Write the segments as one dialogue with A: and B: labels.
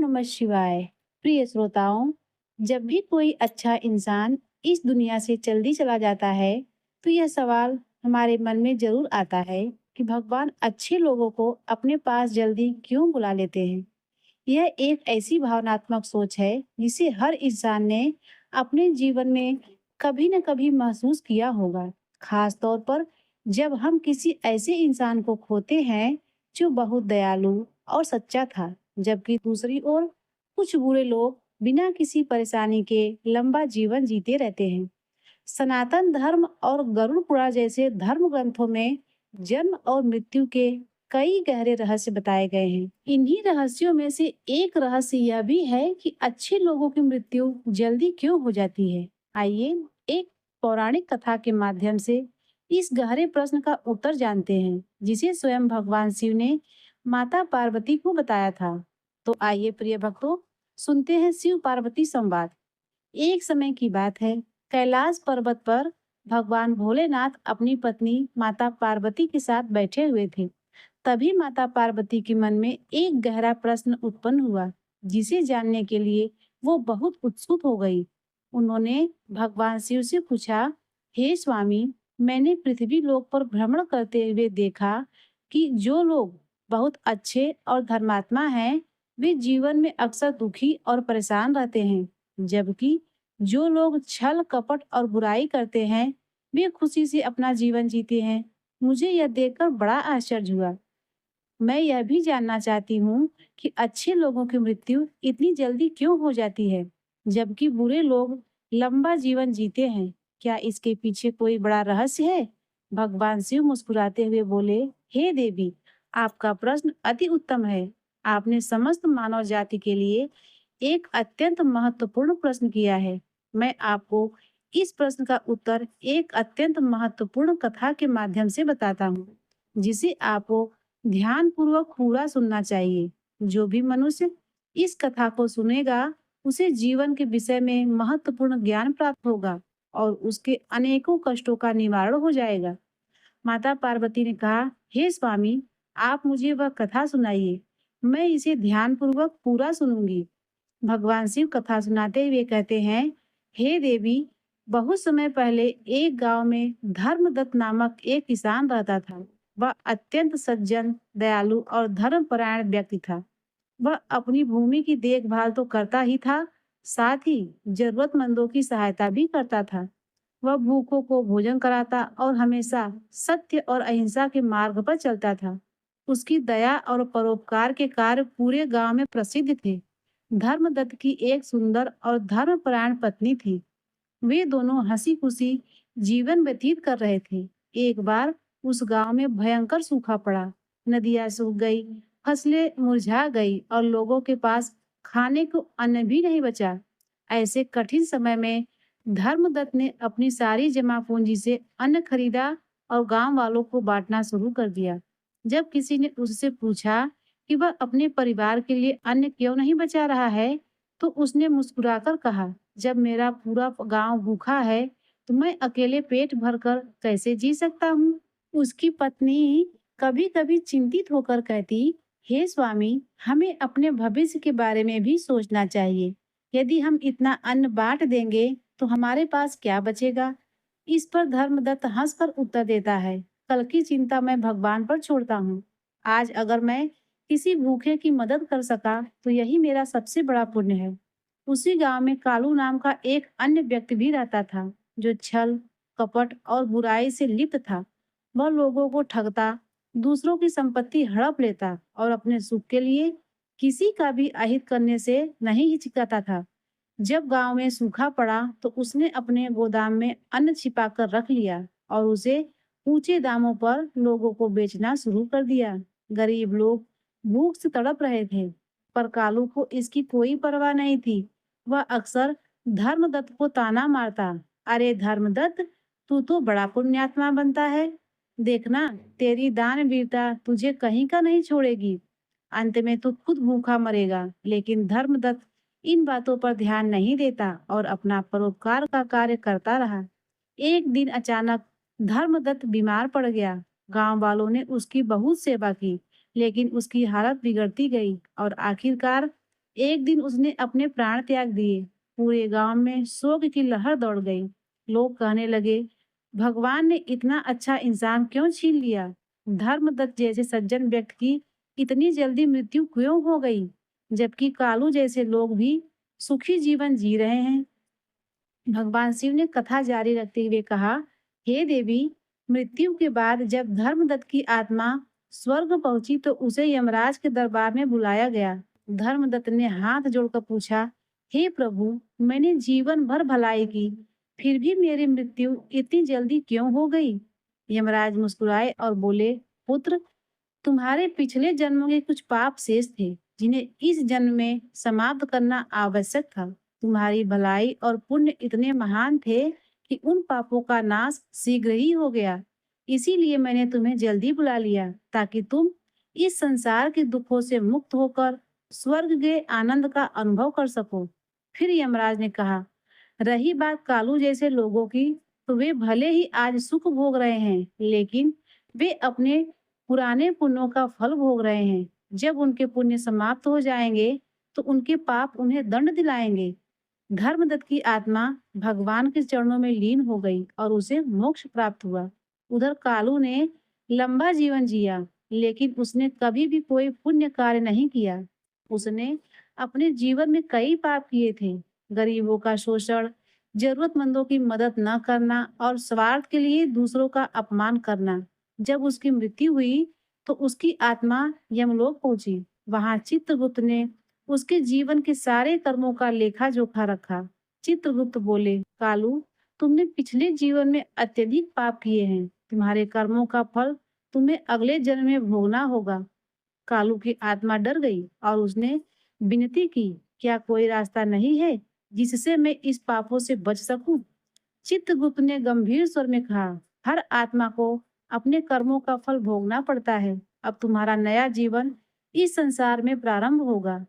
A: नमः शिवाय। प्रिय श्रोताओं, जब भी कोई अच्छा इंसान इस दुनिया से जल्दी चला जाता है, तो यह सवाल हमारे मन में ज़रूर आता है कि भगवान अच्छे लोगों को अपने पास जल्दी क्यों बुला लेते हैं? यह एक ऐसी भावनात्मक सोच है, जिसे हर इंसान ने अपने जीवन में कभी न कभी महसूस किया होगा। खास तौर पर जब हम किसी ऐसे इंसान को खोते हैं, जो बहुत दयालु और सच्चा था, जबकि दूसरी ओर कुछ बुरे लोग बिना किसी परेशानी के लंबा जीवन जीते रहते हैं। सनातन धर्म और गरुड़ पुराण जैसे धर्म ग्रंथों में जन्म और मृत्यु के कई गहरे रहस्य बताए गए हैं। इन्हीं रहस्यों में से एक रहस्य यह भी है कि अच्छे लोगों की मृत्यु जल्दी क्यों हो जाती है। आइए एक पौराणिक कथा के माध्यम से इस गहरे प्रश्न का उत्तर जानते हैं, जिसे स्वयं भगवान शिव ने माता पार्वती को बताया था। तो आइए प्रिय भक्तों, सुनते हैं शिव पार्वती संवाद। एक समय की बात है, कैलाश पर्वत पर भगवान भोलेनाथ अपनी पत्नी माता पार्वती के साथ बैठे हुए थे। तभी माता पार्वती के मन में एक गहरा प्रश्न उत्पन्न हुआ, जिसे जानने के लिए वो बहुत उत्सुक हो गई। उन्होंने भगवान शिव से पूछा, हे स्वामी, मैंने पृथ्वी लोक पर भ्रमण करते हुए देखा कि जो लोग बहुत अच्छे और धर्मात्मा हैं, वे जीवन में अक्सर दुखी और परेशान रहते हैं, जबकि जो लोग छल कपट और बुराई करते हैं, वे खुशी से अपना जीवन जीते हैं। मुझे यह देखकर बड़ा आश्चर्य हुआ। मैं यह भी जानना चाहती हूँ कि अच्छे लोगों की मृत्यु इतनी जल्दी क्यों हो जाती है, जबकि बुरे लोग लंबा जीवन जीते हैं। क्या इसके पीछे कोई बड़ा रहस्य है? भगवान शिव मुस्कुराते हुए बोले, हे देवी, आपका प्रश्न अति उत्तम है। आपने समस्त मानव जाति के लिए एक अत्यंत महत्वपूर्ण प्रश्न किया है। मैं आपको इस प्रश्न का उत्तर एक अत्यंत महत्वपूर्ण कथा के माध्यम से बताता हूँ, जिसे आपको ध्यान पूर्वक पूरा सुनना चाहिए। जो भी मनुष्य इस कथा को सुनेगा, उसे जीवन के विषय में महत्वपूर्ण ज्ञान प्राप्त होगा और उसके अनेकों कष्टों का निवारण हो जाएगा। माता पार्वती ने कहा, हे स्वामी, आप मुझे वह कथा सुनाइए। मैं इसे ध्यान पूर्वक पूरा सुनूंगी। भगवान शिव कथा सुनाते हुए कहते हैं, हे देवी, बहुत समय पहले एक गांव में धर्मदत्त नामक एक किसान रहता था। वह अत्यंत सज्जन, दयालु और धर्मपरायण व्यक्ति था। वह अपनी भूमि की देखभाल तो करता ही था, साथ ही जरूरतमंदों की सहायता भी करता था। वह भूखों को भोजन कराता और हमेशा सत्य और अहिंसा के मार्ग पर चलता था। उसकी दया और परोपकार के कार्य पूरे गांव में प्रसिद्ध थे। धर्मदत्त की एक सुंदर और धर्मपरायण पत्नी थी। वे दोनों हंसी खुशी जीवन व्यतीत कर रहे थे। एक बार उस गांव में भयंकर सूखा पड़ा। नदियां सूख गई, फसलें मुरझा गई और लोगों के पास खाने को अन्न भी नहीं बचा। ऐसे कठिन समय में धर्मदत्त ने अपनी सारी जमा पूंजी से अन्न खरीदा और गांव वालों को बांटना शुरू कर दिया। जब किसी ने उससे पूछा कि वह अपने परिवार के लिए अन्न क्यों नहीं बचा रहा है, तो उसने मुस्कुराकर कहा, जब मेरा पूरा गांव भूखा है, तो मैं अकेले पेट भरकर कैसे जी सकता हूँ? उसकी पत्नी कभी-कभी चिंतित होकर कहती, हे स्वामी, हमें अपने भविष्य के बारे में भी सोचना चाहिए। यदि हम इतना अन्न बांट देंगे, तो हमारे पास क्या बचेगा? इस पर धर्मदत्त हंसकर उत्तर देता है, कल की चिंता मैं भगवान पर छोड़ता हूँ। आज अगर मैं किसी भूखे की मदद कर सका, तो यही मेरा सबसे बड़ा पुण्य है। उसी गांव में कालू नाम का एक अन्य व्यक्ति भी रहता था, जो छल, कपट और बुराई से लिप्त था। वह लोगों को ठगता, दूसरों की संपत्ति हड़प लेता और अपने सुख के लिए किसी का भी अहित करने से नहीं हिचकाता था। जब गांव में सूखा पड़ा, तो उसने अपने गोदाम में अन्न छिपाकर रख लिया और उसे ऊंचे दामों पर लोगों को बेचना शुरू कर दिया। गरीब लोग भूख से तड़प रहे थे, पर कालू को इसकी कोई परवाह नहीं थी। वह अक्सर धर्मदत्त को ताना मारता, अरे धर्मदत्त, तू तो बड़ा पुण्यात्मा बनता है। देखना, तेरी दानवीरता तुझे कहीं का नहीं छोड़ेगी। अंत में तू खुद भूखा मरेगा। लेकिन धर्मदत्त इन बातों पर ध्यान नहीं देता और अपना परोपकार का कार्य करता रहा। एक दिन अचानक धर्मदत्त बीमार पड़ गया। गांव वालों ने उसकी बहुत सेवा की, लेकिन उसकी हालत बिगड़ती गई और आखिरकार एक दिन उसने अपने प्राण त्याग दिए। पूरे गांव में शोक की लहर दौड़ गई। लोग कहने लगे, भगवान ने इतना अच्छा इंसान क्यों छीन लिया? धर्मदत्त जैसे सज्जन व्यक्ति की इतनी जल्दी मृत्यु क्यों हो गई, जबकि कालू जैसे लोग भी सुखी जीवन जी रहे हैं। भगवान शिव ने कथा जारी रखते हुए कहा, हे देवी, मृत्यु के बाद जब धर्मदत्त की आत्मा स्वर्ग पहुंची तो उसे यमराज के दरबार में बुलाया गया। धर्मदत्त ने हाथ जोड़कर पूछा, हे प्रभु, मैंने जीवन भर भलाई की, फिर भी मेरी मृत्यु इतनी जल्दी क्यों हो गई? यमराज मुस्कुराए और बोले, पुत्र, तुम्हारे पिछले जन्मों के कुछ पाप शेष थे, जिन्हें इस जन्म में समाप्त करना आवश्यक था। तुम्हारी भलाई और पुण्य इतने महान थे कि उन पापों का नाश शीघ्र ही हो गया। इसीलिए मैंने तुम्हें जल्दी बुला लिया, ताकि तुम इस संसार के दुखों से मुक्त होकर स्वर्ग के आनंद का अनुभव कर सको। फिर यमराज ने कहा, रही बात कालू जैसे लोगों की, तो वे भले ही आज सुख भोग रहे हैं, लेकिन वे अपने पुराने पुण्यों का फल भोग रहे हैं। जब उनके पुण्य समाप्त हो जाएंगे, तो उनके पाप उन्हें दंड दिलाएंगे। धर्मदत्त की आत्मा भगवान के चरणों में लीन हो गई और उसे मोक्ष प्राप्त हुआ। उधर कालू ने लंबा जीवन जिया, लेकिन उसने कभी भी कोई पुण्य कार्य नहीं किया। उसने अपने जीवन में कई पाप किए थे। गरीबों का शोषण, जरूरतमंदों की मदद न करना और स्वार्थ के लिए दूसरों का अपमान करना। जब उसकी मृत्यु हुई, तो उसकी आत्मा यमलोक पहुंची। वहां चित्रगुप्त ने उसके जीवन के सारे कर्मों का लेखा जोखा रखा। चित्रगुप्त बोले, कालू, तुमने पिछले जीवन में अत्यधिक पाप किए हैं। तुम्हारे कर्मों का फल तुम्हें अगले जन्म में भोगना होगा। कालू की आत्मा डर गई और उसने विनती की, क्या कोई रास्ता नहीं है जिससे मैं इस पापों से बच सकूं? चित्रगुप्त ने गंभीर स्वर में कहा, हर आत्मा को अपने कर्मों का फल भोगना पड़ता है। अब तुम्हारा नया जीवन इस संसार में प्रारंभ होगा।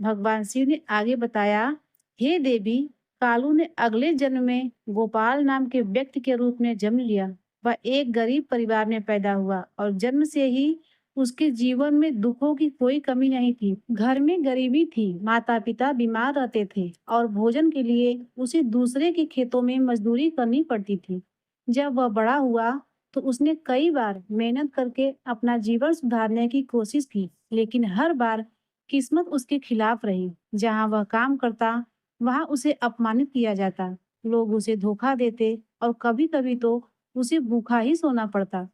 A: भगवान शिव ने आगे बताया, हे देवी, कालू ने अगले जन्म में गोपाल नाम के व्यक्ति के रूप में जन्म लिया। वह एक गरीब परिवार में पैदा हुआ और जन्म से ही उसके जीवन में दुखों की कोई कमी नहीं थी। घर में गरीबी थी, माता पिता बीमार रहते थे और भोजन के लिए उसे दूसरे के खेतों में मजदूरी करनी पड़ती थी। जब वह बड़ा हुआ, तो उसने कई बार मेहनत करके अपना जीवन सुधारने की कोशिश की, लेकिन हर बार किस्मत उसके खिलाफ रही। जहाँ वह काम करता, वहाँ उसे अपमानित किया जाता। लोग उसे धोखा देते और कभी-कभी तो उसे भूखा ही सोना पड़ता।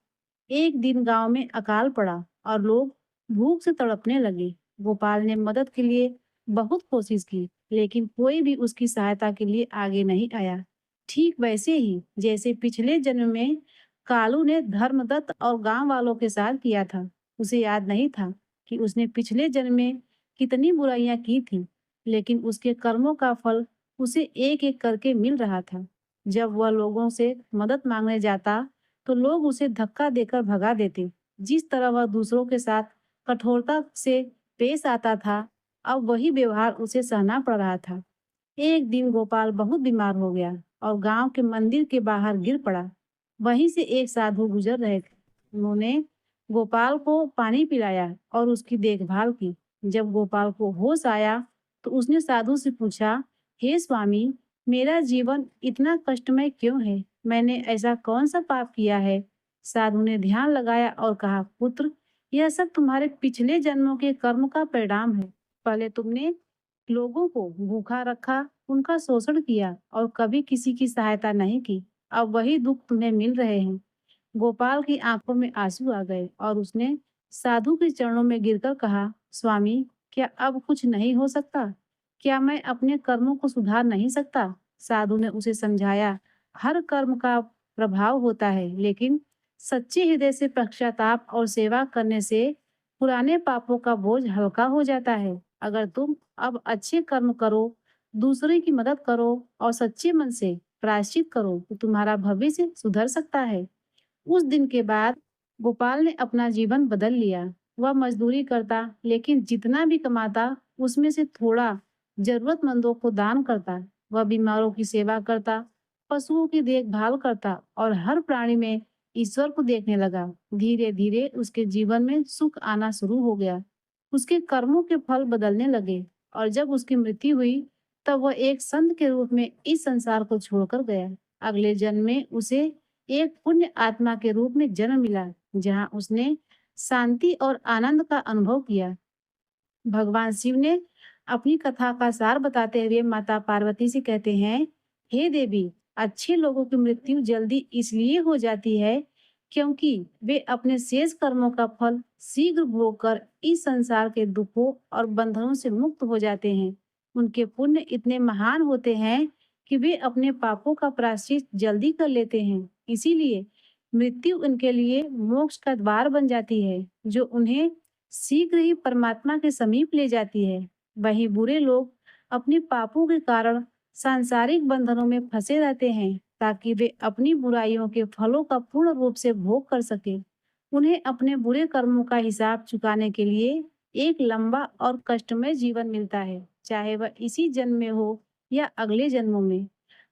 A: एक दिन गांव में अकाल पड़ा और लोग भूख से तड़पने लगे। गोपाल ने मदद के लिए बहुत कोशिश की, लेकिन कोई भी उसकी सहायता के लिए आगे नहीं आया। ठीक वैसे ही जैसे पिछले जन्म में कालू ने धर्मदत्त और गांव वालों के साथ किया था। उसे याद नहीं था कि उसने पिछले जन्म में कितनी बुराइयां की थी, लेकिन उसके कर्मों का फल उसे एक-एक करके मिल रहा था। जब वह लोगों से मदद मांगने जाता, तो लोग उसे धक्का देकर भगा देते। जिस तरह वह दूसरों के साथ कठोरता से पेश आता था, अब वही व्यवहार उसे सहना पड़ रहा था। एक दिन गोपाल बहुत बीमार हो गया और गांव के मंदिर के बाहर गिर पड़ा। वहीं से एक साधु गुजर रहे थे। उन्होंने गोपाल को पानी पिलाया और उसकी देखभाल की। जब गोपाल को होश आया, तो उसने साधु से पूछा, हे स्वामी, मेरा जीवन इतना कष्टमय क्यों है? मैंने ऐसा कौन सा पाप किया है? साधु ने ध्यान लगाया और कहा, पुत्र, यह सब तुम्हारे पिछले जन्मों के कर्म का परिणाम है। पहले तुमने लोगों को भूखा रखा, उनका शोषण किया और कभी किसी की सहायता नहीं की। अब वही दुख तुम्हें मिल रहे हैं। गोपाल की आंखों में आंसू आ गए और उसने साधु के चरणों में गिरकर कहा, स्वामी, क्या अब कुछ नहीं हो सकता? क्या मैं अपने कर्मों को सुधार नहीं सकता? साधु ने उसे समझाया, हर कर्म का प्रभाव होता है, लेकिन सच्चे हृदय से पश्चाताप और सेवा करने से पुराने पापों का बोझ हल्का हो जाता है। अगर तुम अब अच्छे कर्म करो, दूसरे की मदद करो और सच्चे मन से प्रायश्चित करो, तो तुम्हारा भविष्य सुधर सकता है। उस दिन के बाद गोपाल ने अपना जीवन बदल लिया। वह मजदूरी करता, लेकिन जितना भी कमाता, उसमें से थोड़ा जरूरतमंदों को दान करता। वह बीमारों की सेवा करता, पशुओं की देखभाल करता और हर प्राणी में ईश्वर को देखने लगा। धीरे धीरे उसके जीवन में सुख आना शुरू हो गया। उसके कर्मों के फल बदलने लगे और जब उसकी मृत्यु हुई तब वह एक संत के रूप में इस संसार को छोड़कर गया। अगले जन्म में उसे एक पुण्य आत्मा के रूप में जन्म मिला, जहां उसने शांति और आनंद का अनुभव किया। भगवान शिव ने अपनी कथा का सार बताते हुए माता पार्वती से कहते हैं, हे देवी, अच्छे लोगों की मृत्यु जल्दी इसलिए हो जाती है क्योंकि वे अपने शेष कर्मों का फल शीघ्र भोग कर इस संसार के दुखों और बंधनों से मुक्त हो जाते हैं। उनके पुण्य इतने महान होते हैं कि वे अपने पापों का प्रायश्चित जल्दी कर लेते हैं। इसीलिए मृत्यु उनके लिए मोक्ष का द्वार बन जाती है, जो उन्हें शीघ्र ही परमात्मा के समीप ले जाती है। वहीं बुरे लोग अपने पापों के कारण सांसारिक बंधनों में फंसे रहते हैं, ताकि वे अपनी बुराइयों के फलों का पूर्ण रूप से भोग कर सकें। उन्हें अपने बुरे कर्मों का हिसाब चुकाने के लिए एक लंबा और कष्टमय जीवन मिलता है, चाहे वह इसी जन्म में हो या अगले जन्मों में।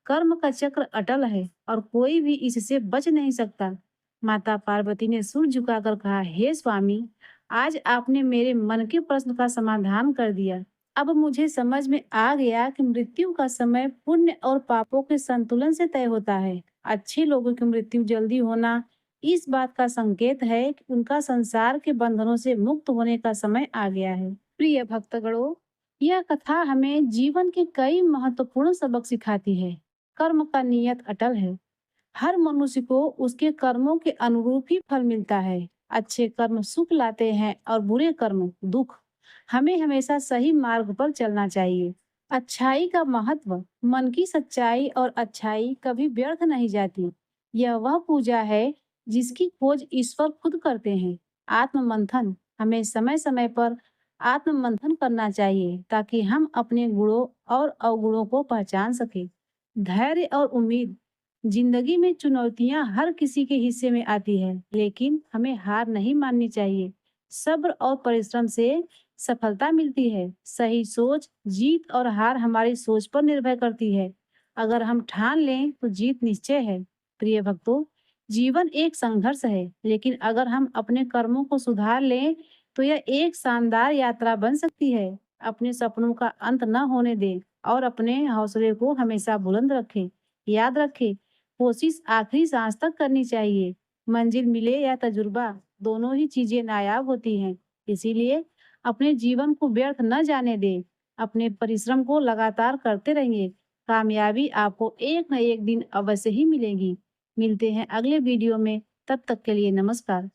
A: कर्म का चक्र अटल है और कोई भी इससे बच नहीं सकता। माता पार्वती ने सिर झुकाकर कहा, हे स्वामी, आज आपने मेरे मन के प्रश्न का समाधान कर दिया। अब मुझे समझ में आ गया कि मृत्यु का समय पुण्य और पापों के संतुलन से तय होता है। अच्छे लोगों की मृत्यु जल्दी होना इस बात का संकेत है कि उनका संसार के बंधनों से मुक्त होने का समय आ गया है। प्रिय भक्तगणों, यह कथा हमें जीवन के कई महत्वपूर्ण सबक सिखाती है। कर्म का नियत अटल है। हर मनुष्य को उसके कर्मों के अनुरूप ही फल मिलता है। अच्छे कर्म सुख लाते हैं और बुरे कर्म दुख। हमें हमेशा सही मार्ग पर चलना चाहिए। अच्छाई का महत्व, मन की सच्चाई और अच्छाई कभी व्यर्थ नहीं जाती। यह वह पूजा है जिसकी खोज ईश्वर खुद करते हैं। आत्म मंथन, हमें समय समय पर आत्म मंथन करना चाहिए ताकि हम अपने गुणों और अवगुणों को पहचान सके। धैर्य और उम्मीद, जिंदगी में चुनौतियां हर किसी के हिस्से में आती है, लेकिन हमें हार नहीं माननी चाहिए। सब्र और परिश्रम से सफलता मिलती है। सही सोच, जीत और हार हमारी सोच पर निर्भर करती है। अगर हम ठान लें तो जीत निश्चय है। प्रिय भक्तों, जीवन एक संघर्ष है, लेकिन अगर हम अपने कर्मों को सुधार लें तो यह एक शानदार यात्रा बन सकती है। अपने सपनों का अंत न होने दें और अपने हौसले को हमेशा बुलंद रखें। याद रखें, कोशिश आखिरी सांस तक करनी चाहिए। मंजिल मिले या तजुर्बा, दोनों ही चीजें नायाब होती हैं। इसीलिए अपने जीवन को व्यर्थ न जाने दें। अपने परिश्रम को लगातार करते रहिए। कामयाबी आपको एक न एक दिन अवश्य ही मिलेगी। मिलते हैं अगले वीडियो में। तब तक के लिए नमस्कार।